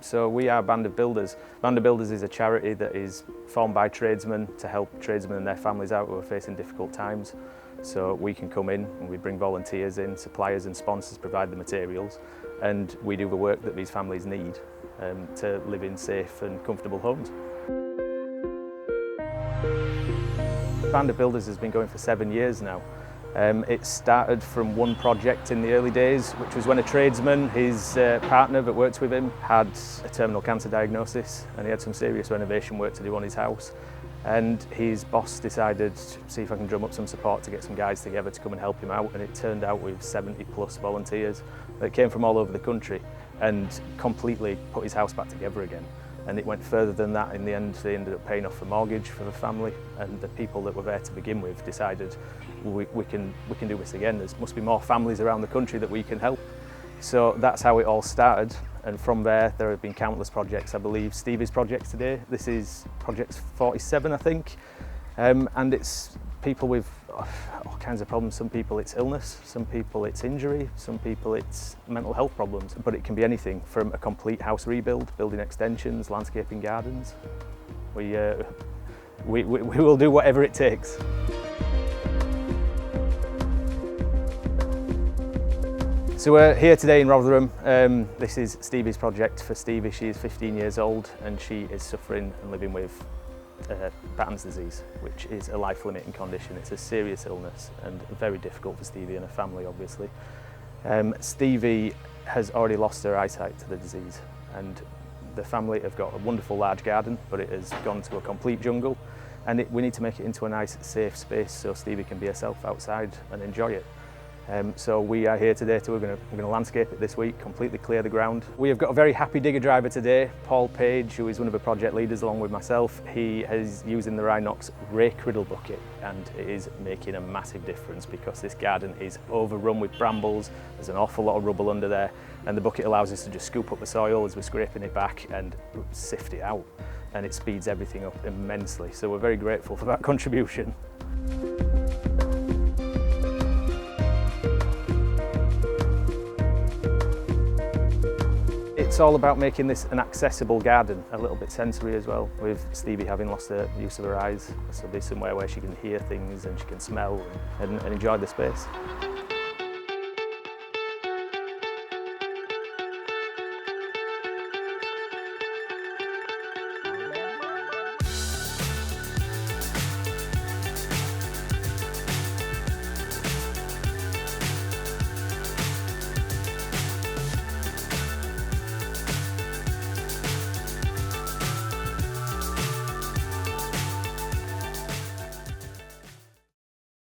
So we are Band of Builders. Band of Builders is a charity that is formed by tradesmen to help tradesmen and their families out who are facing difficult times. So we can come in and we bring volunteers in, suppliers and sponsors provide the materials, and we do the work that these families need to live in safe and comfortable homes. Band of Builders has been going for 7 years now. It started from one project in the early days, which was when a tradesman, his partner that works with him, had a terminal cancer diagnosis and he had some serious renovation work to do on his house. And his boss decided to see if I can drum up some support to get some guys together to come and help him out, and it turned out with 70 plus volunteers that came from all over the country and completely put his house back together again. And it went further than that. In the end, they ended up paying off the mortgage for the family, and the people that were there to begin with decided we can do this again. There must be more families around the country that we can help. So that's how it all started, and from there have been countless projects. I believe Stevie's project today, this is project 47 I think, and it's people with all kinds of problems. Some people it's illness, some people it's injury, some people it's mental health problems, but it can be anything from a complete house rebuild, building extensions, landscaping gardens. We will do whatever it takes. So we're here today in Rotherham. This is Stevie's project for Stevie. She is 15 years old and she is suffering and living with Batten's disease, which is a life-limiting condition. It's a serious illness and very difficult for Stevie and her family, obviously. Stevie has already lost her eyesight to the disease, and the family have got a wonderful large garden, but it has gone to a complete jungle, and we need to make it into a nice, safe space so Stevie can be herself outside and enjoy it. So we are here today, we're going to landscape it this week, completely clear the ground. We have got a very happy digger driver today, Paul Page, who is one of the project leaders along with myself. He is using the Rhinox Rake Riddle bucket, and it is making a massive difference because this garden is overrun with brambles. There's an awful lot of rubble under there, and the bucket allows us to just scoop up the soil as we're scraping it back and sift it out, and it speeds everything up immensely. So we're very grateful for that contribution. It's all about making this an accessible garden, a little bit sensory as well, with Stevie having lost the use of her eyes. So there's somewhere where she can hear things and she can smell and enjoy the space.